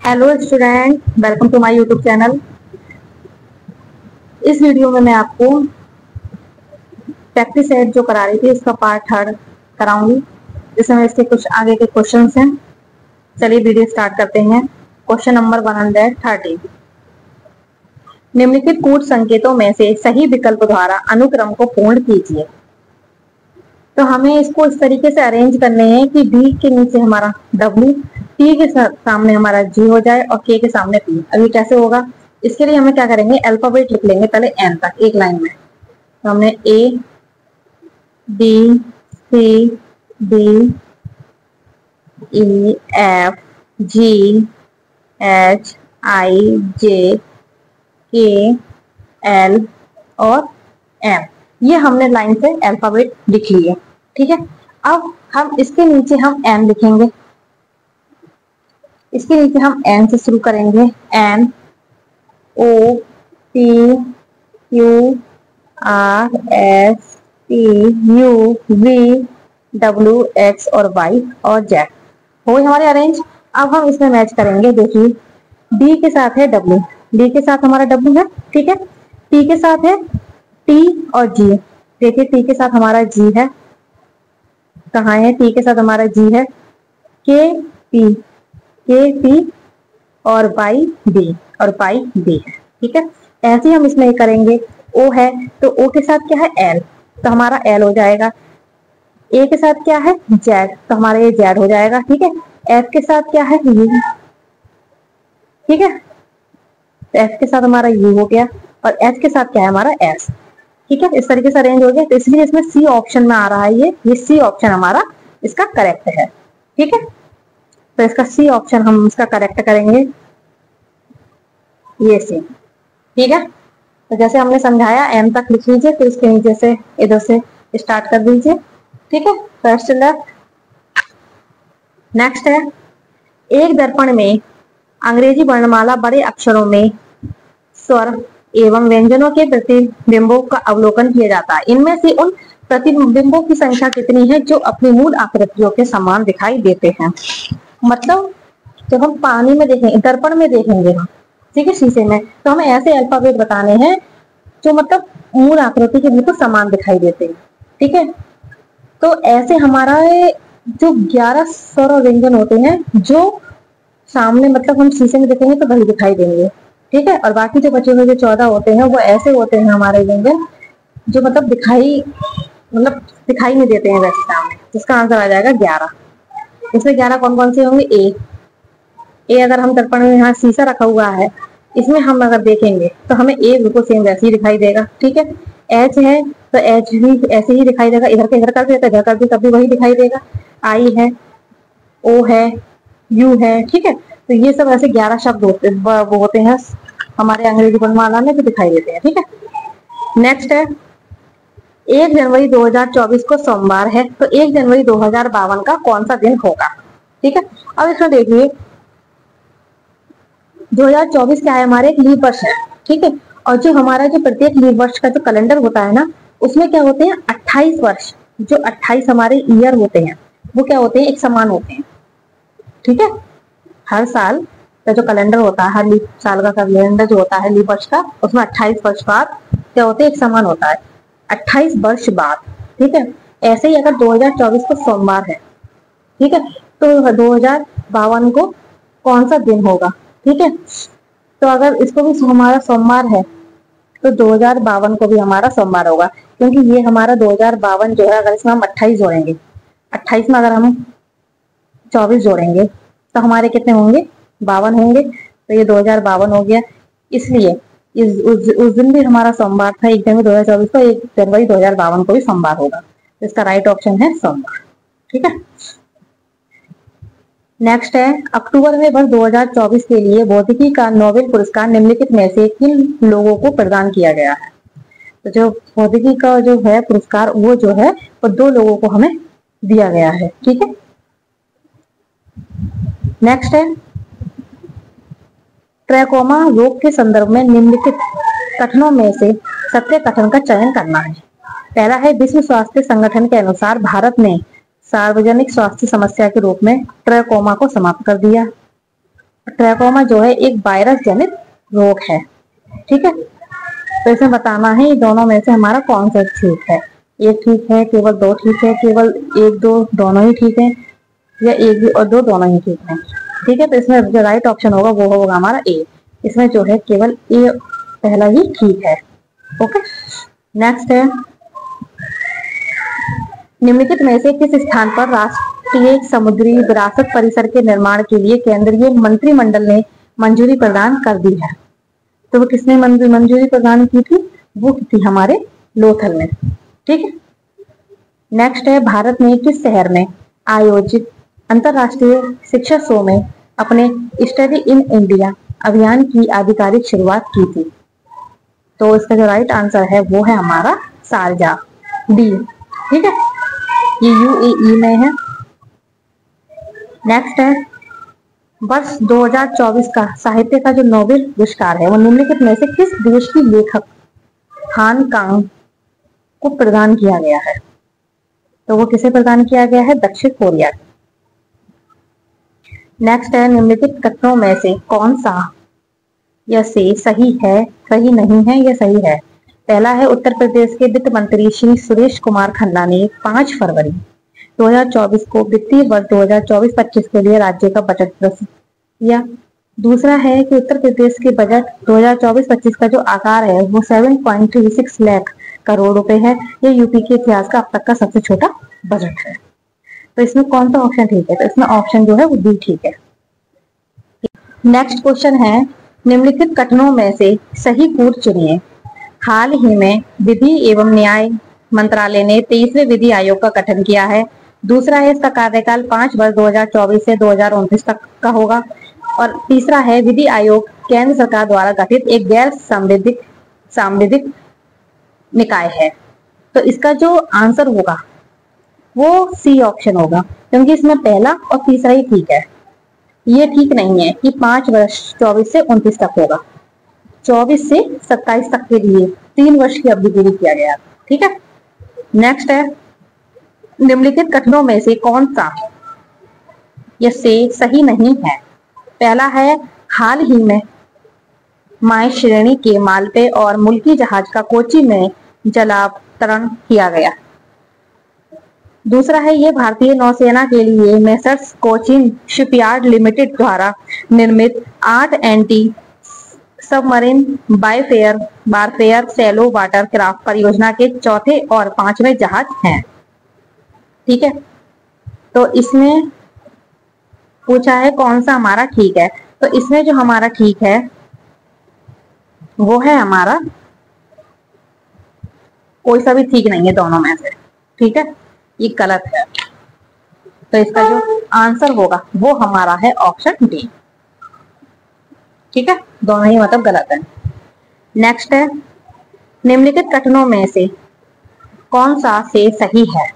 Hello student, welcome to my YouTube channel. इस video में मैं आपको प्रैक्टिस सेट जो करा रही थी इसका पार्ट 3 कराऊंगी, जिसमें इसके कुछ आगे के क्वेश्चंस हैं। चलिए वीडियो स्टार्ट करते हैं। Question number 130। निम्नलिखित कूट संकेतों में से सही विकल्प द्वारा अनुक्रम को पूर्ण कीजिए। तो हमें इसको इस तरीके से अरेंज करने हैं कि डी के नीचे हमारा W, T के सामने हमारा G हो जाए और K के सामने P। अभी कैसे होगा, इसके लिए हमें क्या करेंगे, अल्फाबेट लिख लेंगे पहले N तक एक लाइन में। तो हमने A B C D E F G H I J K L और M, ये हमने लाइन से अल्फाबेट लिख लिए। ठीक है, अब हम इसके नीचे हम M लिखेंगे। इसके नीचे हम N से शुरू करेंगे। N O P Q R S T U V W X और Y और Z हो गई हमारे अरेंज। अब हम इसमें मैच करेंगे। देखिए D के साथ है W, D के साथ हमारा W है। ठीक है, T के साथ है T और G। देखिए T के साथ हमारा G है, कहाँ है, T के साथ हमारा G है। K P और Y B और Y B है। ठीक है, ऐसे ही हम इसमें करेंगे। O है तो O के साथ क्या है, L, तो हमारा L हो जाएगा। A के साथ क्या है, Z, तो हमारा ये Z हो जाएगा। ठीक है, F के साथ क्या है, U। ठीक है, तो F के साथ हमारा U हो गया और H के साथ क्या है हमारा S। ठीक है, इस तरीके से अरेंज हो गया। तो इसलिए इसमें सी ऑप्शन में आ रहा है, ये सी ऑप्शन हमारा इसका करेक्ट है। ठीक है, तो इसका सी ऑप्शन हम इसका करेक्ट करेंगे, ये सी। ठीक है, तो जैसे हमने समझाया M तक लिख लीजिए, फिर इसके नीचे से इधर से स्टार्ट कर दीजिए। ठीक है, फर्स्ट लेफ्ट। नेक्स्ट है, एक दर्पण में अंग्रेजी वर्णमाला बड़े अक्षरों में स्वर एवं व्यंजनों के प्रतिबिंबों का अवलोकन किया जाता है। इनमें से उन प्रतिबिंबों की संख्या कितनी है जो अपनी मूल आकृतियों के समान दिखाई देते हैं। मतलब जब हम पानी में देखेंगे, दर्पण में देखेंगे हम, ठीक है, शीशे में, तो हमें ऐसे अल्फाबेट बताने हैं जो मतलब मूल आकृति के बिल्कुल समान दिखाई देते हैं। ठीक है, तो ऐसे हमारा जो 11 स्वर और व्यंजन होते हैं जो सामने मतलब हम शीशे में देखेंगे तो वही दिखाई देंगे। ठीक है, और बाकी जो बचे हुए जो 14 होते हैं वो ऐसे होते हैं हमारे व्यंजन जो मतलब दिखाई नहीं देते हैं वैसे सामने। इसका आंसर आ जाएगा 11। इसमें 11 कौन कौन से होंगे, ए अगर हम दर्पण में यहाँ शीशा रखा हुआ है, इसमें हम अगर देखेंगे तो हमें ए बिल्कुल सेम वैसे ही दिखाई देगा। ठीक है, एच है तो एच भी ऐसे ही दिखाई देगा, इधर के इधर कर देगा, इधर कर भी तब भी वही दिखाई देगा। आई है, ओ है, यू है। ठीक है, तो ये सब ऐसे 11 शब्द होते हैं हमारे अंग्रेजी वर्णमाला में जो दिखाई देते हैं। ठीक है, नेक्स्ट है, 1 जनवरी 2024 को सोमवार है, तो 1 जनवरी 2052 का कौन सा दिन होगा। ठीक है, अब इसमें देखिए 2024 क्या है, हमारे एक लीप वर्ष है। ठीक है, और जो हमारा जो प्रत्येक लीप वर्ष का जो कैलेंडर होता है ना, उसमें क्या होते हैं 28 वर्ष, जो 28 हमारे ईयर होते हैं वो क्या होते हैं, एक समान होते हैं। ठीक है, हर साल का जो कैलेंडर होता है, हर लीप साल का कैलेंडर जो होता है लीप वर्ष का, उसमें 28 वर्ष बाद क्या होते हैं, एक समान होता है, 28 वर्ष बाद। ठीक है, ऐसे ही अगर 2024 को सोमवार है, ठीक है, तो 2052 को कौन सा दिन होगा। ठीक है, तो अगर इसको भी हमारा सोमवार है तो 2052 को भी हमारा सोमवार होगा, क्योंकि ये हमारा 2052 जो है, अगर इसमें हम 28 जोड़ेंगे, 28 में अगर हम 24 जोड़ेंगे तो हमारे कितने होंगे, 52 होंगे, तो ये 2052 हो गया। इसलिए उस दिन भी हमारा सोमवार था, 1 जनवरी 2024 को, 1 जनवरी 2052 को भी सोमवार होगा। तो इसका राइट ऑप्शन है सोमवार। ठीक है, नेक्स्ट है, अक्टूबर में वर्ष 2024 के लिए भौतिकी का नोबेल पुरस्कार निम्नलिखित में से किन लोगों को प्रदान किया गया है। तो जो भौतिकी का जो है पुरस्कार वो जो है वो 2 लोगों को हमें दिया गया है। ठीक है, नेक्स्ट है, ट्रैकोमा रोग के संदर्भ में निम्नलिखित कथनों में से सत्य कथन का चयन करना है। पहला है, विश्व स्वास्थ्य संगठन के अनुसार भारत ने सार्वजनिक स्वास्थ्य समस्या के रूप में ट्रैकोमा को समाप्त कर दिया। ट्रैकोमा जो है एक वायरस जनित रोग है। ठीक है, तो इसमें बताना है ये दोनों में से हमारा कौन सा ठीक है। एक ठीक है, केवल दो ठीक है, केवल एक दो दोनों ही ठीक है, या एक भी और दो दोनों ही ठीक है। ठीक है, तो इसमें जो राइट ऑप्शन होगा वो होगा हमारा ए। इसमें जो है केवल ए पहला ही ठीक है। ओके, नेक्स्ट है, निम्नलिखित में से किस स्थान पर राष्ट्रीय समुद्री विरासत परिसर के निर्माण के लिए केंद्रीय मंत्रिमंडल ने मंजूरी प्रदान कर दी है? तो वो किसने मंजूरी प्रदान की थी? वो थी हमारे लोथल ने। ठीक है, नेक्स्ट है, भारत ने किस शहर में आयोजित अंतरराष्ट्रीय शिक्षा शो में अपने स्टडी इन इंडिया अभियान की आधिकारिक शुरुआत की थी? तो इसका जो राइट आंसर है वो है हमारा शारजा, डी। ठीक है, ये यूएई में है। नेक्स्ट है, वर्ष 2024 का साहित्य का जो नोबेल पुरस्कार है वो निम्नलिखित में से किस देश की लेखक हान कांग को प्रदान किया गया है? तो वो किसे प्रदान किया गया है? दक्षिण कोरिया। नेक्स्ट है, निम्नलिखित कथनों में से कौन सा या से सही है, सही नहीं है या सही है? पहला है, उत्तर प्रदेश के वित्त मंत्री श्री सुरेश कुमार खन्ना ने 5 फरवरी 2024 को वित्तीय वर्ष 2024-25 के लिए राज्य का बजट प्रस्तुत किया। दूसरा है कि उत्तर प्रदेश के बजट 2024-25 का जो आकार है वो 7.36 लाख करोड़ रुपए है। ये यूपी के इतिहास का अब तक का सबसे छोटा बजट है। तो इसमें कौन सा ऑप्शन ठीक है? तो इसमें ऑप्शन जो है वो डी ठीक है। नेक्स्ट क्वेश्चन है, निम्नलिखित कथनों में से सही कूट चुनिए। हाल ही में विधि एवं न्याय मंत्रालय ने 23वें विधि आयोग का गठन किया है। दूसरा है, इसका कार्यकाल 5 वर्ष 2024 से 2029 तक का होगा। और तीसरा है, विधि आयोग केंद्र सरकार द्वारा गठित एक गैर सांविधिक निकाय है। तो इसका जो आंसर होगा वो सी ऑप्शन होगा, क्योंकि इसमें पहला और तीसरा ही ठीक है। ये ठीक नहीं है कि 5 वर्ष 24 से 29 तक होगा। 24 से 27 तक के लिए 3 वर्ष की अवधि के लिए किया गया। ठीक है, नेक्स्ट है, निम्नलिखित कथनों में से कौन सा या से सही नहीं है? पहला है, हाल ही में माय श्रेणी के मालपे और मुल्की जहाज का कोची में जलावतरण किया गया। दूसरा है, ये भारतीय नौसेना के लिए मेसर्स कोचिन शिपयार्ड लिमिटेड द्वारा निर्मित 8 anti submarine warfare shallow water craft परियोजना के चौथे और 5वें जहाज हैं। ठीक है, तो इसमें पूछा है कौन सा हमारा ठीक है। तो इसमें जो हमारा ठीक है वो है हमारा, कोई सा भी ठीक नहीं है दोनों में से। ठीक है, ये गलत है। तो इसका जो आंसर होगा वो हमारा है ऑप्शन डी। ठीक है, दोनों ही मतलब गलत है। नेक्स्ट है, निम्नलिखित कथनों में से कौन सा से सही है?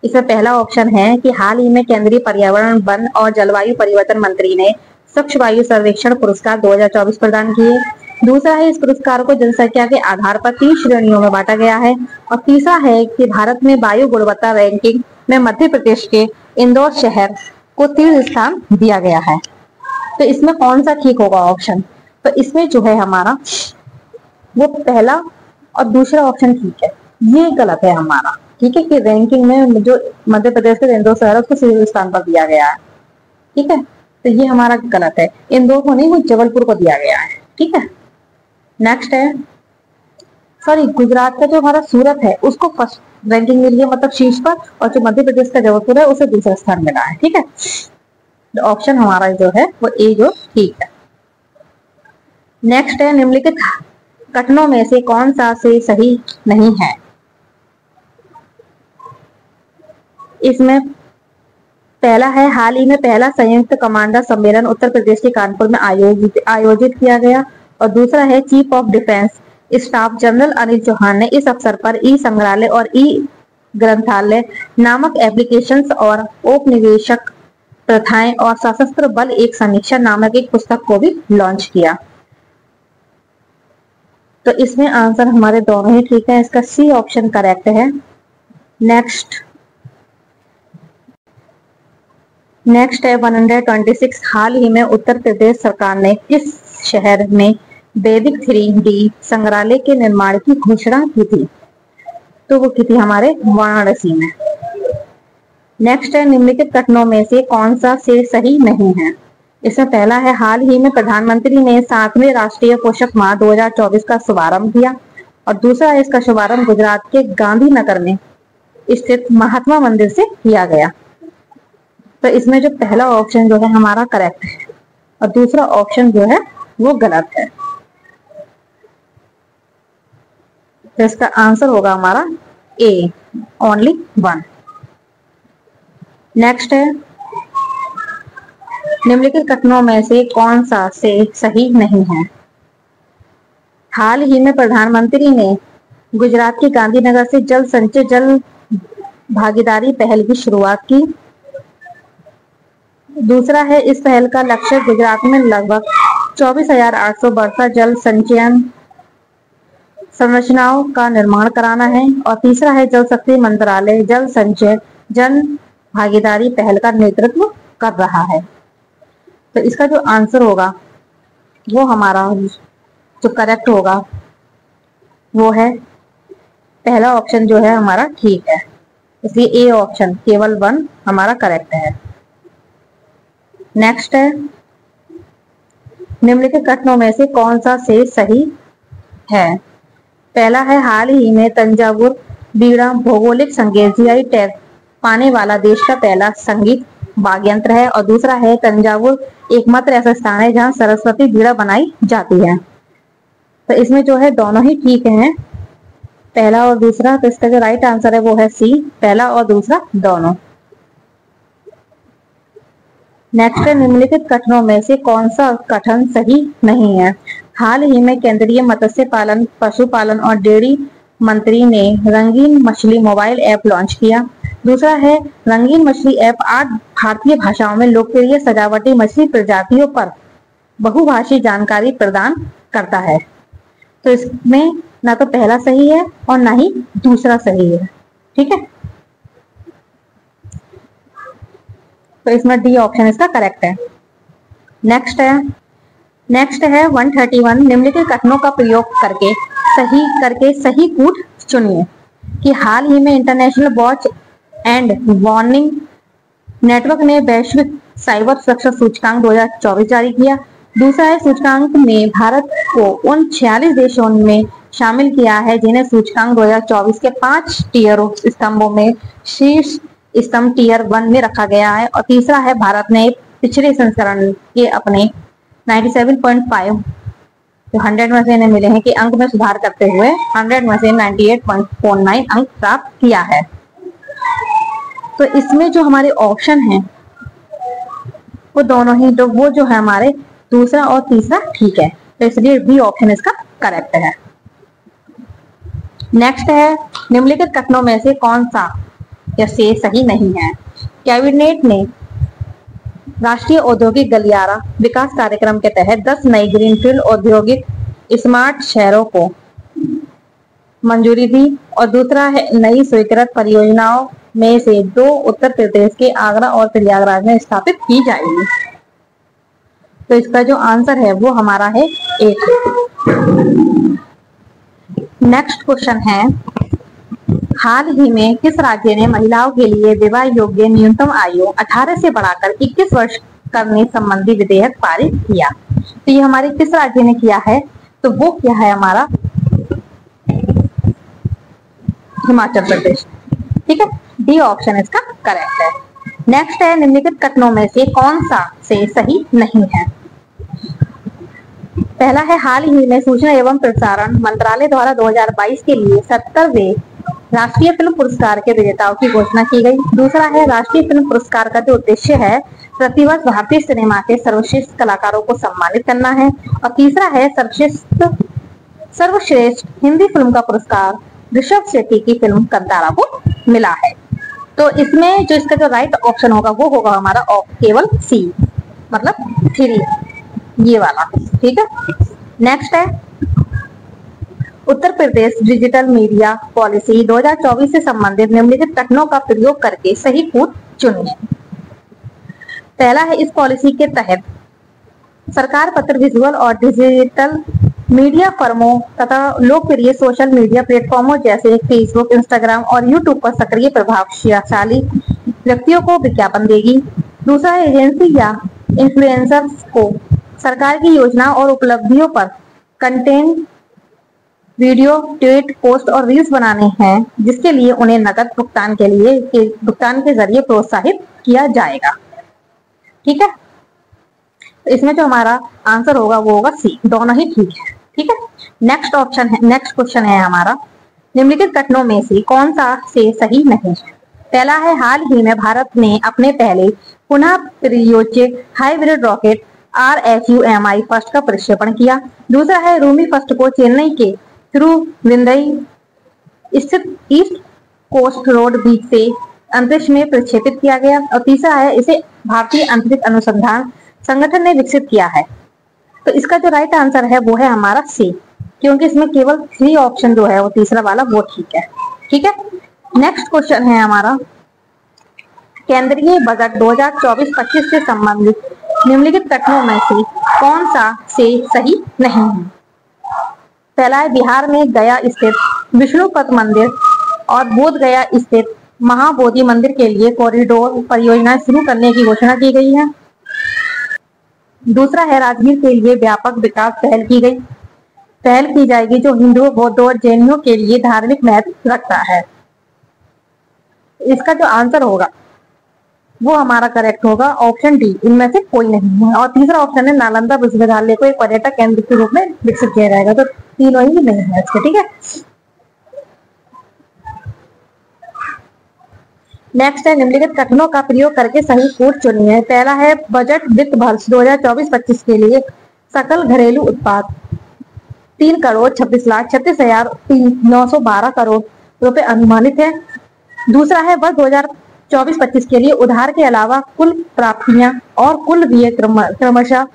इसमें पहला ऑप्शन है कि हाल ही में केंद्रीय पर्यावरण, वन और जलवायु परिवर्तन मंत्री ने स्वच्छ वायु सर्वेक्षण पुरस्कार 2024 प्रदान किए। दूसरा है, इस पुरस्कार को जनसंख्या के आधार पर 3 श्रेणियों में बांटा गया है। और तीसरा है कि भारत में वायु गुणवत्ता रैंकिंग में मध्य प्रदेश के इंदौर शहर को 3 स्थान दिया गया है। तो इसमें कौन सा ठीक होगा ऑप्शन? तो इसमें जो है हमारा वो पहला और दूसरा ऑप्शन ठीक है, ये गलत है हमारा। ठीक है, कि रैंकिंग में जो मध्य प्रदेश के इंदौर शहर है उसको 3 स्थान पर दिया गया है। ठीक है, तो ये हमारा गलत है। इंदौर को नहीं, वो जबलपुर को दिया गया है। ठीक है, नेक्स्ट है, सॉरी, गुजरात का जो हमारा सूरत है उसको फर्स्ट रैंकिंग मिली है, मतलब शीर्ष पर, और जो मध्य प्रदेश का जबलपुर है उसे दूसरा स्थान मिला है। ठीक है, तो ऑप्शन हमारा जो है वो ए जो ठीक है। नेक्स्ट है, निम्नलिखित कथनों में से कौन सा से सही नहीं है? इसमें पहला है, हाल ही में पहला संयुक्त कमांडर सम्मेलन उत्तर प्रदेश के कानपुर में आयोजित किया गया। और दूसरा है, chief of defence staff general Anil Chauhan ने इस अवसर पर ई संग्रहालय और ई ग्रंथालय नामक एप्लीकेशंस और औपनिवेशिक प्रथाएं और सशस्त्र बल एक समीक्षा नामक एक पुस्तक को भी लॉन्च किया। तो इसमें आंसर हमारे दोनों ही ठीक है, इसका सी ऑप्शन करेक्ट है। नेक्स्ट, नेक्स्ट है 126, हाल ही में उत्तर प्रदेश सरकार ने किस शहर में वैदिक 3D संग्रहालय के निर्माण की घोषणा की थी? तो वो की थी हमारे वाराणसी में। नेक्स्ट है निम्नलिखित कथनों में से कौन सा से सही नहीं है? इसमें पहला है हाल ही में प्रधानमंत्री ने 7वें राष्ट्रीय पोषक माह 2024 का शुभारंभ किया, और दूसरा है इसका शुभारंभ गुजरात के गांधीनगर में स्थित महात्मा मंदिर से किया गया। तो इसमें जो पहला ऑप्शन जो है हमारा करेक्ट है, और दूसरा ऑप्शन जो है वो गलत है। तो इसका आंसर होगा हमारा ए, ओनली 1। नेक्स्ट है निम्नलिखित कथनों में से कौन सा से सही नहीं है? हाल ही में प्रधानमंत्री ने गुजरात के गांधीनगर से जल संचय जल भागीदारी पहल की शुरुआत की। दूसरा है इस पहल का लक्ष्य गुजरात में लगभग 24,800 वर्षा जल संचयन संरचनाओं का निर्माण कराना है। और तीसरा है जल शक्ति मंत्रालय जल संचय जन भागीदारी पहल का नेतृत्व कर रहा है। तो इसका जो आंसर होगा वो हमारा जो करेक्ट होगा वो है पहला ऑप्शन जो है हमारा ठीक है, इसलिए ए ऑप्शन केवल 1 हमारा करेक्ट है। नेक्स्ट है निम्नलिखित कथनों में से कौन सा से सही है? पहला है हाल ही में तंजावुर बीड़ा भौगोलिक संकेत GI टैग पाने वाला देश का पहला संगीत वाद्य यंत्र है। और दूसरा है तंजावुर एकमात्र ऐसा स्थान है जहां सरस्वती बीड़ा बनाई जाती है। तो इसमें जो है दोनों ही ठीक हैं, पहला और दूसरा। तो इसका जो राइट आंसर है वो है सी, पहला और दूसरा दोनों। नेक्स्ट है निम्नलिखित कथनों में से कौन सा कथन सही नहीं है? हाल ही में केंद्रीय मत्स्य पालन पशुपालन और डेयरी मंत्री ने रंगीन मछली मोबाइल ऐप लॉन्च किया। दूसरा है रंगीन मछली ऐप 8 भारतीय भाषाओं में लोकप्रिय सजावटी मछली प्रजातियों पर बहुभाषी जानकारी प्रदान करता है। तो इसमें ना तो पहला सही है और ना ही दूसरा सही है, ठीक है। तो इसमें डी ऑप्शन इसका करेक्ट है। नेक्स्ट है 131, निम्नलिखित कथनों का प्रयोग करके सही कूट चुनिए। कि हाल ही में international watch and warning network ने वैश्विक साइबर सुरक्षा सूचकांक 2024 जारी किया। दूसरा है सूचकांक में भारत को उन 46 देशों में शामिल किया है जिन्हें सूचकांक 2024 के 5 टियर स्तंभों में शीर्ष स्तंभ टियर 1 में रखा गया है। और तीसरा है भारत ने पिछले संस्करण के अपने 97.5 तो 100 में से इन्हें मिले हैं कि अंक में सुधार करते हुए 100 में से 98.49 अंक प्राप्त किया है। तो इसमें जो हमारे ऑप्शन हैं वो दोनों ही वो जो है हमारे दूसरा और तीसरा ठीक है, तो इसलिए बी ऑप्शन इसका करेक्ट है। नेक्स्ट है निम्नलिखित कथनों में से कौन सा या से सही नहीं है? कैबिनेट ने राष्ट्रीय औद्योगिक गलियारा विकास कार्यक्रम के तहत 10 नई ग्रीनफील्ड औद्योगिक स्मार्ट शहरों को मंजूरी दी। और दूसरा है नई स्वीकृत परियोजनाओं में से 2 उत्तर प्रदेश के आगरा और प्रयागराज में स्थापित की जाएगी। तो इसका जो आंसर है वो हमारा है एक। नेक्स्ट क्वेश्चन है हाल ही में किस राज्य ने महिलाओं के लिए विवाह योग्य न्यूनतम आयु 18 से बढ़ाकर 21 वर्ष करने संबंधी विधेयक पारित किया? तो ये हमारे किस राज्य ने किया है? तो वो क्या है हमारा हिमाचल प्रदेश, ठीक है। डी ऑप्शन इसका करेक्ट है। नेक्स्ट है निम्नलिखित कथनों में से कौन सा से सही नहीं है? पहला है हाल ही में सूचना एवं प्रसारण मंत्रालय द्वारा 2022 के लिए 70वें राष्ट्रीय फिल्म पुरस्कार के विजेताओं की घोषणा की गई। दूसरा है राष्ट्रीय फिल्म पुरस्कार का जो उद्देश्य है प्रतिवर्ष भारतीय सिनेमा के सर्वश्रेष्ठ कलाकारों को सम्मानित करना है। और तीसरा है सर्वश्रेष्ठ हिंदी फिल्म का पुरस्कार ऋषभ शेट्टी की फिल्म कंतारा को मिला है। तो इसमें जो इसका जो राइट ऑप्शन होगा वो होगा हमारा केवल सी, मतलब 3 ये वाला, ठीक है। नेक्स्ट है Uttar Pradesh digital media policy 2024 से संबंधित निम्नलिखित कथनों का प्रयोग करके सही कूट चुनिए। पहला है, इस पॉलिसी के तहत सरकार पत्र, विजुअल और डिजिटल मीडिया फर्मों तथा लोकप्रिय सोशल मीडिया प्लेटफॉर्मों जैसे फेसबुक, इंस्टाग्राम और यूट्यूब पर सक्रिय प्रभावशाली व्यक्तियों को विज्ञापन देगी। दूसरा है, एजेंसी या इन्फ्लुएंसर्स को सरकार की योजना और उपलब्धियों पर कंटेंट, वीडियो, ट्वीट, पोस्ट और रील्स बनाने हैं, जिसके लिए उन्हें नकद भुगतान के जरिए प्रोत्साहित किया जाएगा। ठीक है, तो इसमें जो हमारा आंसर होगा वो होगा सी, दोनों ही ठीक है। ठीक है, नेक्स्ट क्वेश्चन है हमारा, निम्नलिखित कथनों में से कौन सा से सही नहीं है। पहला है, हाल ही में भारत ने अपने पहले पुनः प्रयोज्य हाइब्रिड रॉकेट RHUMI फर्स्ट का प्रक्षेपण किया। दूसरा है, रूमी फर्स्ट को चेन्नई के तिरुविंदई स्थित ईस्ट कोस्ट रोड बीच से अंतरिक्ष में प्रक्षेपित किया गया। और तीसरा है, इसे भारतीय अंतरिक्ष अनुसंधान संगठन ने विकसित किया है। तो इसका जो राइट आंसर है वो है हमारा सी, क्योंकि इसमें केवल 3 ऑप्शन जो है वो तीसरा वाला वो ठीक है। ठीक है, नेक्स्ट क्वेश्चन है हमारा, केंद्रीय बजट 2024-25 से संबंधित निम्नलिखित कथनों में से कौन सा से सही नहीं है। पहला है, बिहार में गया स्थित विष्णुपद मंदिर और बोध गया स्थित महाबोधि मंदिर के लिए कॉरिडोर परियोजना शुरू करने की घोषणा की गई है। दूसरा है, राजगीर के लिए व्यापक विकास पहल की जाएगी जो हिंदुओं, बौद्धों और जैनियों के लिए धार्मिक महत्व रखता है। इसका जो आंसर होगा वो हमारा करेक्ट होगा ऑप्शन डी, इनमें से कोई नहीं है। और तीसरा ऑप्शन है, नालंदा विश्वविद्यालय को एक पर्यटक केंद्र के रूप में विकसित किया जाएगा। तो तीनों ही नहीं है इसके। ठीक है, नेक्स्ट है, निम्नलिखित कथनों का प्रयोग करके सही कोड चुनिए। पहला है, बजट वित्त वर्ष 2024-25 के लिए सकल घरेलू उत्पाद 3,26,36,912 करोड़ रुपए अनुमानित है। दूसरा है, वर्ष 2024-25 के लिए उधार के अलावा कुल प्राप्तियां और कुल व्यय क्रमशः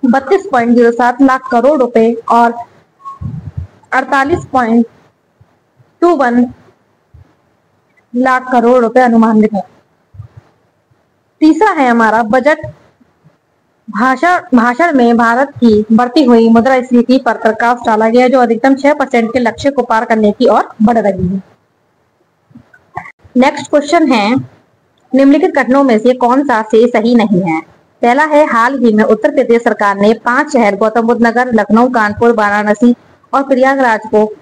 32.07 लाख करोड़ रुपए और 48.21 लाख करोड़ रुपए अनुमानित है। तीसरा है हमारा, बजट भाषण में भारत की बढ़ती हुई मुद्रास्फीति पर प्रकाश डाला गया जो अधिकतम 6% के लक्ष्य को पार करने की ओर बढ़ रही है। नेक्स्ट क्वेश्चन है, निम्नलिखित कथनों में से कौन सा से सही नहीं है। पहला है, हाल ही में उत्तर प्रदेश सरकार ने 5 शहर गौतम बुद्ध नगर, लखनऊ, कानपुर, वाराणसी और प्रयागराज को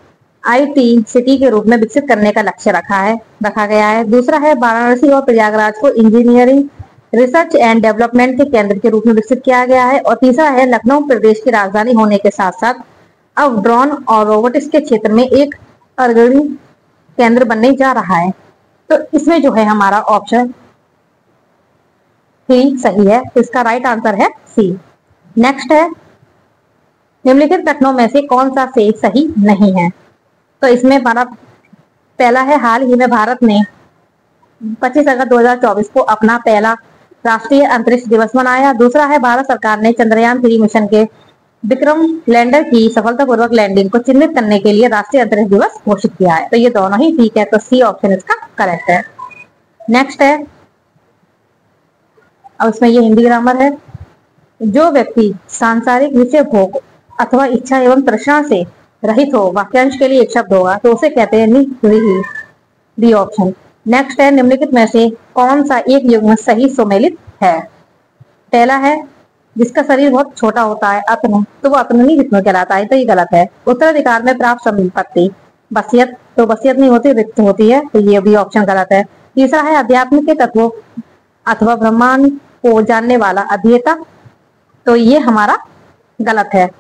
IT सिटी के रूप में विकसित करने का लक्ष्य रखा गया है। दूसरा है, वाराणसी और प्रयागराज को इंजीनियरिंग, रिसर्च एंड डेवलपमेंट के केंद्र के रूप में विकसित किया गया है। और तीसरा है, लखनऊ प्रदेश की राजधानी होने के साथ साथ अब ड्रोन और रोबोटिक्स के क्षेत्र में एक अग्रणी केंद्र बनने जा रहा है। तो इसमें जो है हमारा ऑप्शन सी सही है। इसका राइट आंसर है सी। नेक्स्ट है, निम्नलिखित कथनों में से कौन सा से सही नहीं है। तो इसमें हमारा पहला है, हाल ही में भारत ने 25 अगस्त 2024 को अपना पहला राष्ट्रीय अंतरिक्ष दिवस मनाया। दूसरा है, भारत सरकार ने चंद्रयान 3 मिशन के विक्रम लैंडर की सफलतापूर्वक लैंडिंग को चिन्हित करने के लिए राष्ट्रीय अंतरिक्ष दिवस घोषित किया है। तो ये दोनों ही ठीक है, तो सी ऑप्शन इसका करेक्ट है। नेक्स्ट है, और इसमें ये हिंदी ग्रामर है, जो व्यक्ति सांसारिक विषय भोग अथवा इच्छा एवं तृष्णा से रहित हो, वाक्यांश के लिए एक शब्द होगा तो उसे कहते हैं निरीह, डी ऑप्शन। नेक्स्ट है, निम्नलिखित में से कौन सा एक युग्म सही सुमेलित है। पहला है, जिसका शरीर बहुत छोटा होता है अतनु, तो वो अतनुनी विष्णु कहलाता है। तो ये गलत है। उत्तराधिकार में प्राप्त संपत्ति वसीयत, तो वसीयत नहीं होती, रिक्त होती है। तो ये भी ऑप्शन गलत है। तीसरा है, अध्यात्म के तत्वों अथवा ब्रह्मांड को जानने वाला अध्येता, तो ये हमारा गलत है।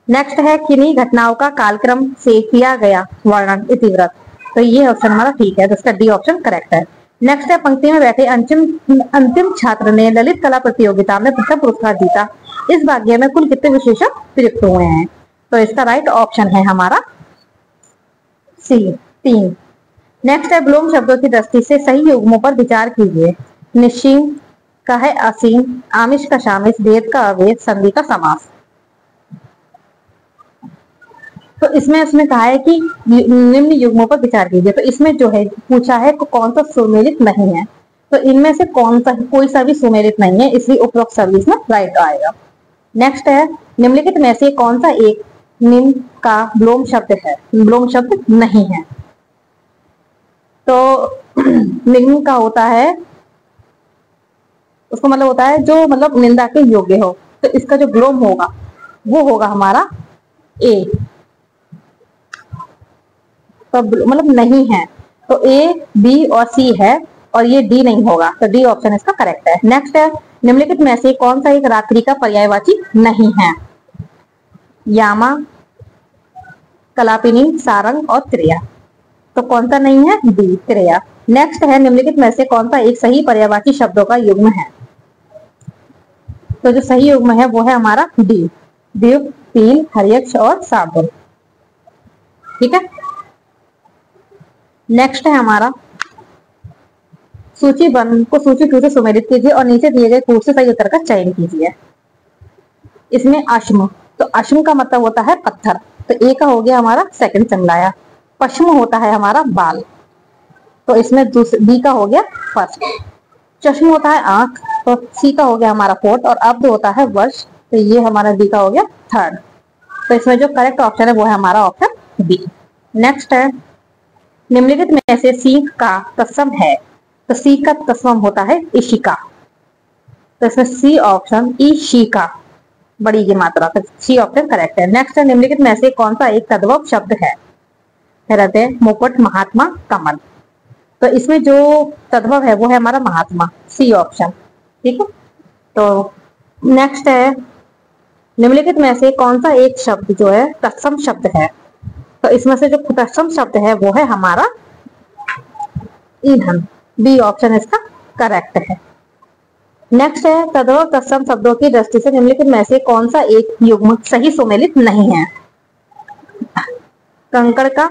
नेक्स्ट है, किन्हीं घटनाओं का कालक्रम से किया गया वर्णन इतिवृत्त, तो ये ऑप्शन हमारा ठीक है। तो इसका डी ऑप्शन करेक्ट है। नेक्स्ट है, पंक्ति में बैठे अंतिम छात्र ने ललित कला प्रतियोगिता में प्रथम पुरस्कार जीता। इस भाग्य में कुल कितने विशेषण प्रयुक्त हुए हैं। तो इसका राइट ऑप्शन है हमारा सी 3। नेक्स्ट है, ब्लूम शब्दों की दृष्टि से सही युग्मों पर विचार कीजिए। निश्चिम का है असीम, आमिष का शामिश, वेद का अवेद, संधि का समास। तो इसमें उसने कहा है कि निम्न युग्मों पर विचार कीजिए। तो इसमें जो है पूछा है कौन सा सुमेलित नहीं है। तो इनमें से कौन सा कोई सा भी सुमेलित नहीं है, इसलिए उपरोक्त सभी इसमें राइट आएगा। नेक्स्ट है, निम्नलिखित में से कौन सा एक निम्न का विलोम शब्द है? विलोम शब्द नहीं है। तो निम्न का होता है, उसको मतलब होता है जो मतलब निंदा के योग्य हो, तो इसका जो विलोम होगा वो होगा हमारा ए। तो मतलब नहीं है, तो ए, बी और सी है, और ये डी नहीं होगा, तो डी ऑप्शन इसका करेक्ट है। नेक्स्ट है, निम्नलिखित में से कौन सा एक रात्रि का पर्यायवाची नहीं है? यामा, कलापिनी, सारंग और त्रिया। तो कौन सा नहीं है? डी, त्रिया। नेक्स्ट है, निम्नलिखित में से कौन सा एक सही पर्यायवाची शब्दों का युग्म है? तो जो सही युग्म है वो है हमारा डी, द्वीप, पील, हरियक्ष और साबुन। ठीक है। नेक्स्ट है हमारा सूची 1 को सूची 2 से सुमेलित कीजिए और नीचे दिए गए कूट से सही उत्तर का चयन कीजिए। इसमें अश्म, तो अश्म का मतलब होता है पत्थर, तो ए का हो गया हमारा सेकंड समलाया। पश्म होता है हमारा बाल, तो इसमें बी का हो गया फर्स्ट। चश्म होता है आंख, तो सी का हो गया हमारा फोर्थ, और अब्द होता है वर्ष, तो ये हमारा बी का हो गया थर्ड। तो इसमें जो करेक्ट ऑप्शन है वो है हमारा ऑप्शन बी। नेक्स्ट है, निम्नलिखित में से सीख का तत्सम है? तो सी का तत्सम होता है इशिका, तो इसमें सी ऑप्शन ईशिका, बड़ी की मात्रा, तो सी ऑप्शन करेक्ट है। नेक्स्ट है, निम्नलिखित में से कौन सा एक तद्भव शब्द है? हृदय, मुकुट, महात्मा, कमल। तो इसमें जो तद्भव है वो है हमारा महात्मा, सी ऑप्शन। ठीक है। तो नेक्स्ट है, निम्नलिखित में से कौन सा एक शब्द जो है तत्सम शब्द है? तो इसमें से जो तत्सम शब्द है वो है हमारा ईंधन, बी ऑप्शन इसका करेक्ट है। नेक्स्ट है, तद्भव तत्सम शब्दों की दृष्टि से निम्नलिखित में से कौन सा एक युग्म सही सुमेलित नहीं है? कंकड़ का,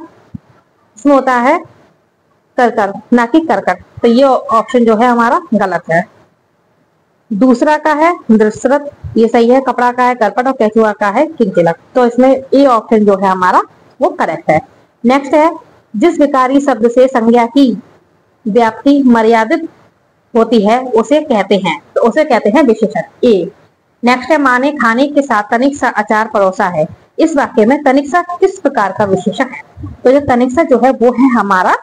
इसमें होता है करकर, ना कि करकट, तो ये ऑप्शन जो है हमारा गलत है। दूसरा का है दृश्रत, ये सही है। कपड़ा का है करपट और केचुआ का है किंचलक, तो इसमें ए ऑप्शन जो है हमारा वो करेक्ट है। नेक्स्ट है, जिस विकारी शब्द से संज्ञा की व्याप्ति मर्यादित होती है उसे कहते हैं, तो उसे कहते हैं विशेषण, ए। नेक्स्ट है, माँ ने खाने के साथ तनिक सा अचार परोसा है, इस वाक्य में तनिक सा किस प्रकार का विशेषण है? तो जो तनिक सा जो है वो है हमारा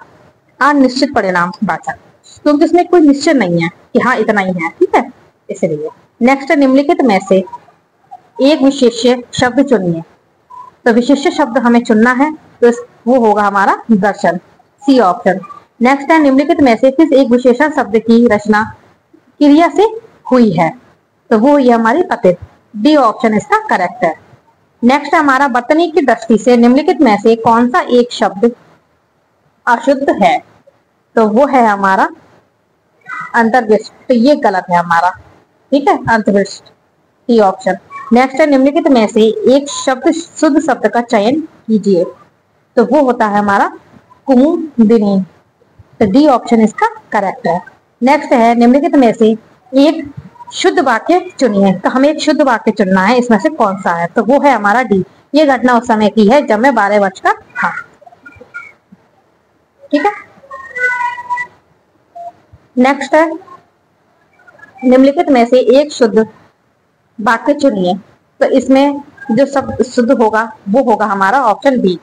अनिश्चित परिणाम वाचक, क्योंकि उसमें कोई निश्चय नहीं है कि हाँ इतना ही है। ठीक है, इसलिए। नेक्स्ट, निम्नलिखित में से एक विशेष्य शब्द चुनिए, तो विशेष्य शब्द हमें चुनना है, तो वो होगा हमारा दर्शन, सी ऑप्शन। नेक्स्ट है, निम्नलिखित में से किस एक विशेषण शब्द की रचना क्रिया से हुई है? तो वो ये हमारी पतित, डी ऑप्शन इसका करेक्ट है। नेक्स्ट हमारा वर्तनी की दृष्टि से निम्नलिखित में से कौन सा एक शब्द अशुद्ध है? तो वो है हमारा अंतर्विष्ट, तो ये गलत है हमारा। ठीक है, अंतर्विष्ट, डी ऑप्शन। नेक्स्ट है, निम्नलिखित में से एक शब्द शुद्ध शब्द का चयन कीजिए, तो वो होता है हमारा कुमुदिनी, तो डी ऑप्शन इसका करेक्ट है। नेक्स्ट है, निम्नलिखित में से एक शुद्ध वाक्य चुनिए, तो हमें एक शुद्ध वाक्य चुनना है, इसमें से कौन सा है? तो वो है हमारा डी, ये घटना उस समय की है जब मैं 12 वर्ष का था। ठीक है। नेक्स्ट है, निम्नलिखित में से एक शुद्ध वाक्य चुनिए, तो इसमें जो शब्द शुद्ध होगा वो होगा हमारा ऑप्शन बी,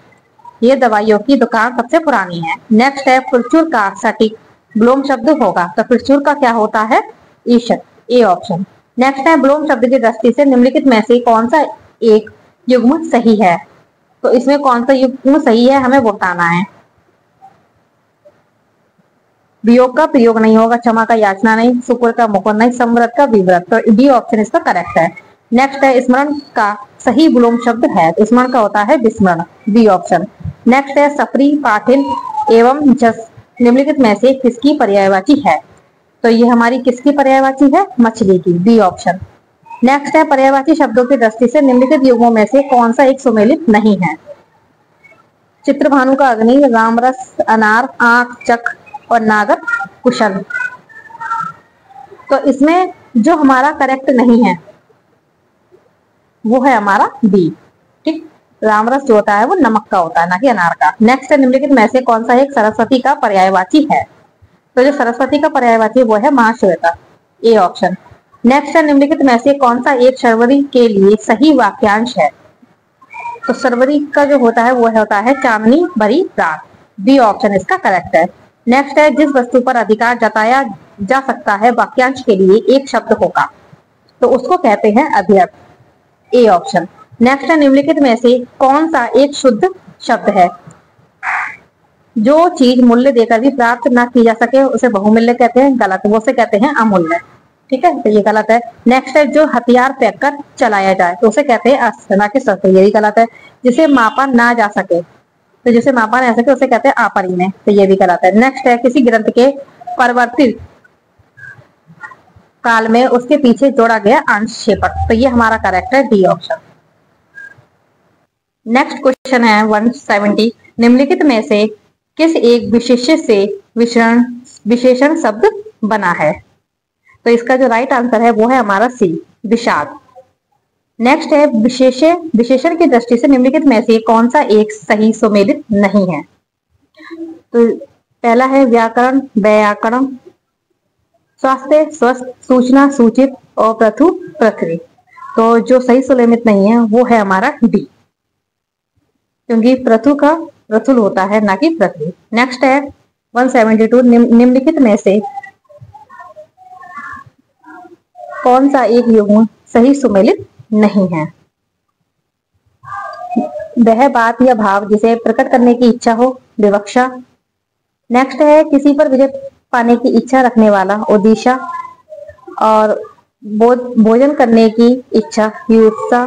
ये दवाइयों की दुकान सबसे पुरानी है। नेक्स्ट है, प्रचुर का सटीक विलोम शब्द होगा, तो प्रचुर का क्या होता है? ईशत, ए ऑप्शन। नेक्स्ट है, विलोम शब्द की दृष्टि से निम्नलिखित में से कौन सा एक युग्म सही है? तो इसमें कौन सा युग्म सही है हमें बताना है। वियोग का प्रयोग नहीं होगा, क्षमा का याचना नहीं, शुक्र का मुकुर नहीं, समृद्ध का विव्रत, तो डी ऑप्शन इसका करेक्ट है। नेक्स्ट है, स्मरण का सही विलोम शब्द है, तो स्मरण का होता है विस्मरण, बी ऑप्शन। नेक्स्ट है, सफरी, पाठिन एवं जस निम्नलिखित में से किसकी पर्यायवाची है? तो ये हमारी किसकी पर्यायवाची है? मछली की, बी ऑप्शन। नेक्स्ट है, पर्यायवाची शब्दों की दृष्टि से निम्नलिखित युगों में से कौन सा एक सुमेलित नहीं है? चित्रभानु का अग्नि, रामरस, अनार, आंख, चक और नागर कुशल, तो इसमें जो हमारा करेक्ट नहीं है वो है हमारा बी। ठीक, रामरस जो होता है वो नमक का होता है, ना कि अनार का। नेक्स्ट है, निम्नलिखित में से कौन सा एक सरस्वती का पर्यायवाची है? तो जो सरस्वती का पर्यायवाची है वो है महाश्वेता, ए ऑप्शन। नेक्स्ट है, निम्नलिखित में से कौन सा एक शर्वरी के लिए सही वाक्यांश है? तो शर्वरी का जो होता है वो होता है चांदनी भरी रात, बी ऑप्शन इसका करेक्ट है। नेक्स्ट है, जिस वस्तु पर अधिकार जताया जा सकता है वाक्यांश के लिए एक शब्द होगा तो उसको कहते हैं अध्यर्थ, ए ऑप्शन। नेक्स्ट है, निम्नलिखित में से कौन सा एक शुद्ध शब्द है? जो चीज मूल्य देकर भी प्राप्त ना की जा सके उसे बहुमूल्य कहते हैं, गलत, वो से कहते हैं अमूल्य। ठीक है, तो ये गलत है। नेक्स्ट है, जो हथियार फेंक कर चलाया जाए तो उसे कहते हैं अस्त्र, ना कि शस्त्र, ये भी गलत है। जिसे मापा ना जा सके, तो जिसे मापा ना जा सके उसे कहते हैं अपरिमेय, तो ये भी गलत है। नेक्स्ट है, किसी ग्रंथ के परिवर्तित काल में उसके पीछे जोड़ा गया अंशक्षेपक, तो ये हमारा करेक्ट है, डी ऑप्शन। नेक्स्ट क्वेश्चन है 170, निम्नलिखित में से किस एक विशेष्य से विशेषण शब्द बना है? तो इसका जो राइट आंसर है वो है हमारा सी, विषाद। नेक्स्ट है, विशेषण की दृष्टि से निम्नलिखित में से कौन सा एक सही सुमेलित नहीं है? तो पहला है व्याकरण, व्याकरण, स्वास्थ्य, स्वस्थ, सूचना, सूचित और प्रथु, पृथ्वी। तो जो सही सुमेलित नहीं है वो है हमारा डी, क्योंकि प्रथु का प्रथुल होता है ना कि पृथ्वी। नेक्स्ट है 172, निम्नलिखित में से कौन सा एक युग्म सही सुमेलित नहीं है? वह बात या भाव जिसे प्रकट करने की इच्छा हो, विवक्षा। नेक्स्ट है, किसी पर विजय पाने की इच्छा रखने वाला, उद्देश्य। और भोजन करने की इच्छा, युत्सा।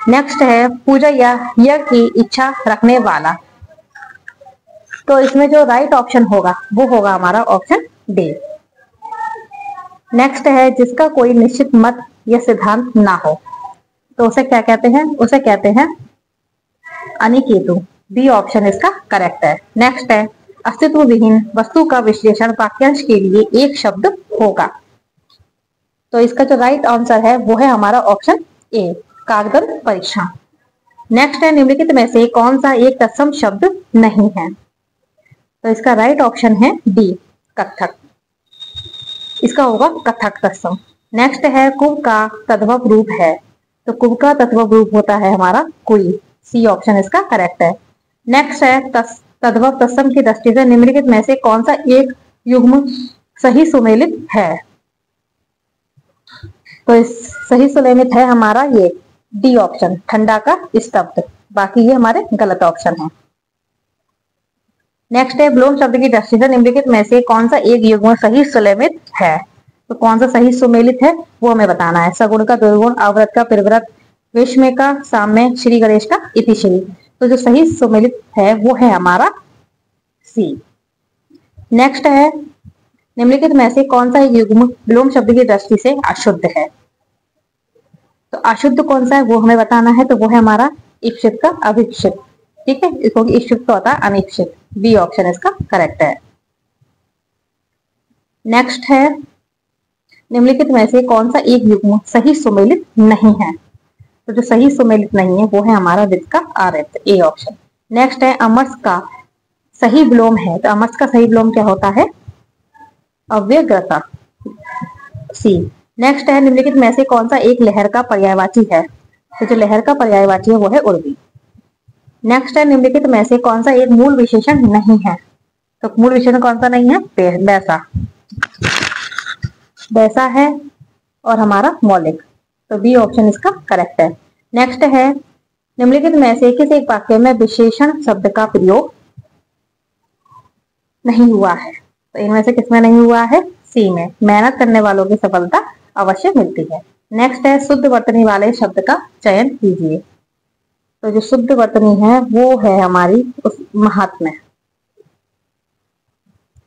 नेक्स्ट है, पूजा या यज्ञ की इच्छा रखने वाला। तो इसमें जो राइट ऑप्शन होगा वो होगा हमारा ऑप्शन डी। नेक्स्ट है, जिसका कोई निश्चित मत या सिद्धांत ना हो तो उसे क्या कहते हैं? उसे कहते हैं अनिकेतु, बी ऑप्शन इसका करेक्ट है। नेक्स्ट है, अस्तित्व विहीन वस्तु का विश्लेषण वाक्यांश के लिए एक शब्द होगा, तो इसका जो राइट आंसर है वो है हमारा ऑप्शन ए, कागदंत परीक्षण। नेक्स्ट है, निम्नलिखित में से कौन सा एक तत्सम शब्द नहीं है? तो इसका राइट ऑप्शन है डी, कथक, इसका होगा कथक तत्सम। नेक्स्ट है, कुब का तद्भव रूप है, तो कुब का तद्भव रूप होता है हमारा कुई, सी ऑप्शन इसका करेक्ट है। नेक्स्ट है, तद्भव तत्सम की दृष्टि से निम्नलिखित में से कौन सा एक युग्म सही सुमेलित है? तो इस सही सुमेलित है हमारा ये डी ऑप्शन, ठंडा का स्तब्ध, बाकी ये हमारे गलत ऑप्शन है। नेक्स्ट है, ब्लोम शब्द की दृष्टि से निम्नलिखित में से कौन सा एक युग्म सही सुमेलित है? तो कौन सा सही सुमेलित है वो हमें बताना है। सगुण का दुर्गुण, अव्रत का प्रव्रत, विषम का साम्य, श्री गणेश का इति श्री। तो जो सही सुमेलित है वो है हमारा सी। नेक्स्ट है, निम्नलिखित में से कौन सा युग्म ब्लोम शब्द की दृष्टि से अशुद्ध है? तो अशुद्ध कौन सा है वो हमें बताना है, तो वो है हमारा इप्सित का अभिप्सित। ठीक है, इसको इप्सित का होता है अनिप्सित, बी ऑप्शन इसका करेक्ट है। नेक्स्ट है, निम्नलिखित में से कौन सा एक युग्म सही सुमेलित नहीं है? तो जो सही सुमेलित नहीं है वो है हमारा वित्त का आर्त, ए ऑप्शन। नेक्स्ट है, अमर्स का सही विलोम है, तो अमर्स का सही विलोम क्या होता है? अव्यग्रता, सी। नेक्स्ट है, निम्नलिखित में से कौन सा एक लहर का पर्यायवाची है? तो जो लहर का पर्यायवाची है वो है उर्वी। नेक्स्ट है, निम्नलिखित में से कौन सा एक मूल विशेषण नहीं है? तो मूल विशेषण कौन सा नहीं है? वैसा, वैसा है और हमारा मौलिक, तो बी ऑप्शन इसका करेक्ट है। नेक्स्ट है, निम्नलिखित में से किस एक वाक्य में विशेषण शब्द का प्रयोग नहीं हुआ है? तो इनमें से किसमें नहीं हुआ है? सी में, मेहनत करने वालों की सफलता अवश्य मिलती है। नेक्स्ट है, शुद्ध वर्तनी वाले शब्द का चयन कीजिए। तो जो शुद्ध वर्तनी है वो है हमारी उस महात्म्य,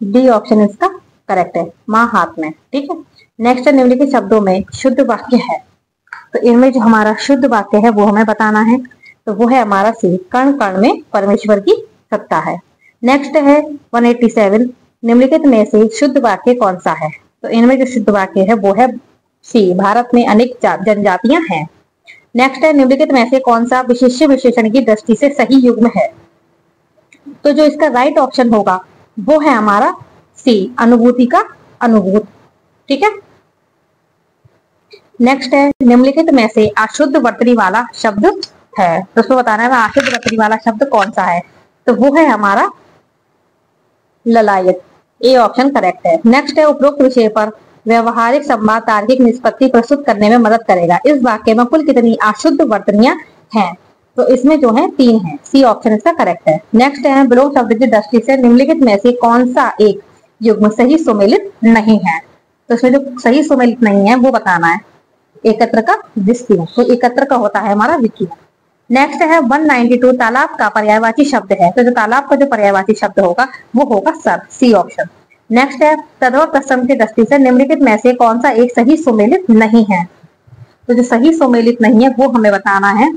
डी ऑप्शन इसका करेक्ट है, महात्म्य। ठीक है। नेक्स्ट है, निम्नलिखित शब्दों में शुद्ध वाक्य है, तो इनमें जो हमारा शुद्ध वाक्य है वो हमें बताना है, तो वो है हमारा सी, कण कण में परमेश्वर की सत्ता है। नेक्स्ट है 187, निम्नलिखित में से शुद्ध वाक्य कौन सा है? तो इनमें जो शुद्ध वाक्य है वो है सी, भारत में अनेक जनजातियां हैं। नेक्स्ट है, निम्नलिखित में से कौन सा विशेष्य विशेषण की दृष्टि से सही युग्म है? तो जो इसका राइट ऑप्शन होगा वो है हमारा सी अनुभूति का अनुभूत। ठीक है। नेक्स्ट है निम्नलिखित में से अशुद्ध वर्तनी वाला शब्द है, तो उसको बताना है अशुद्ध वर्तनी वाला शब्द कौन सा है, तो वो है हमारा ललायत। ए ऑप्शन करेक्ट है। नेक्स्ट है उपरोक्त विषय पर व्यवहारिक संवाद तार्किक निष्पत्ति प्रस्तुत करने में मदद करेगा। इस वाक्य में कुल कितनी अशुद्ध वर्तनियां हैं, तो इसमें जो है 3 है। सी ऑप्शन इसका करेक्ट है। नेक्स्ट है विलोम शब्द की दृष्टि से निम्नलिखित में से कौन सा एक युग्म सही सुमेलित नहीं है, तो इसमें जो सही सुमेलित नहीं है वो बताना है। एकत्र का विस्तीर्ण, तो एकत्र का होता है हमारा विकीर्ण। नेक्स्ट है 192 तालाब का पर्यायवाची शब्द है, तो जो तालाब का जो पर्यायवाची शब्द होगा वो होगा सर। C option. नेक्स्ट है तद्भव तत्सम की दृष्टि से निम्नलिखित में से कौन सा एक सही सुमेलित नहीं है, तो जो सही सुमेलित नहीं है वो हमें बताना है।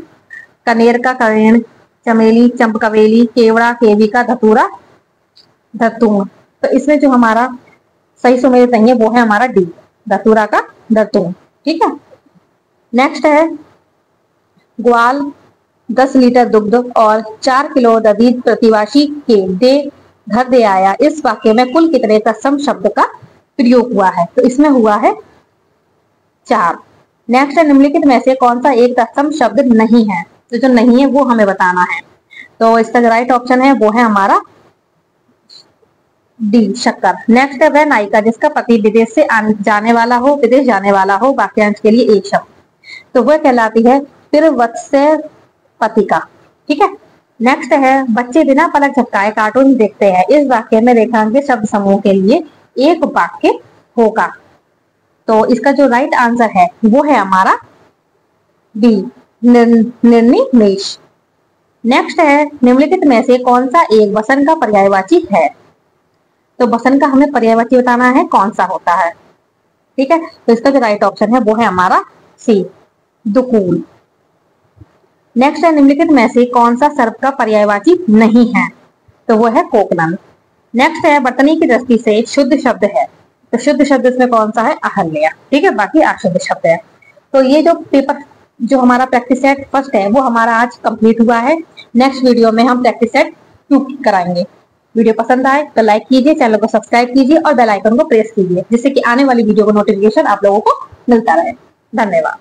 कनेर का करेण, चमेली चंपकवेली, केवड़ा केविका, धतूरा धतूण, तो इसमें जो हमारा सही सुमेलित नहीं है वो है हमारा डी, धतूरा का धतूण। ठीक है। नेक्स्ट है ग्वाल 10 लीटर दुग्ध और 4 किलो दधीच प्रतिवासी के दे घर दे आया। इस वाक्य में कुल कितने तत्सम शब्द का प्रयोग हुआ है, तो इसमें हुआ है 4। नेक्स्ट है निम्नलिखित में से कौन सा एक तत्सम शब्द नहीं है, तो जो नहीं है वो हमें बताना है, तो इसका जो राइट ऑप्शन है वो है हमारा डी, शक्कर। नेक्स्ट है वह नायिका जिसका पति विदेश से जाने वाला हो, विदेश जाने वाला हो, वाक्यांश के लिए एक शब्द, तो वह कहलाती है तिरवत्स्य पतिका। ठीक है। नेक्स्ट है बच्चे बिना पलक झपकाए कार्टून देखते हैं। इस वाक्य में रेखांकित शब्द समूह के लिए एक वाक्य होगा, तो इसका जो राइट आंसर है वो है हमारा बी, निर्निमेष। नेक्स्ट है निम्नलिखित में से कौन सा एक वसन का पर्यायवाची है, तो वसन का हमें पर्यायवाची बताना है कौन सा होता है। ठीक है। तो इसका जो राइट ऑप्शन है वो है हमारा सी, दुकूल। नेक्स्ट है निम्नलिखित में से कौन सा सर्प का पर्यायवाची नहीं है, तो वो है कोकनल। नेक्स्ट है वर्तनी की दृष्टि से एक शुद्ध शब्द है, तो शुद्ध शब्द इसमें कौन सा है, अहल्या। ठीक है। बाकी अशुद्ध शब्द है। तो ये जो पेपर जो हमारा प्रैक्टिस सेट फर्स्ट है वो हमारा आज कंप्लीट हुआ है। नेक्स्ट वीडियो में हम प्रैक्टिस सेट 2 कराएंगे। वीडियो पसंद आए तो लाइक कीजिए, चैनल को सब्सक्राइब कीजिए और बेल आइकन को प्रेस कीजिए, जिससे कि आने वाली वीडियो को नोटिफिकेशन आप लोगों को मिलता रहे। धन्यवाद।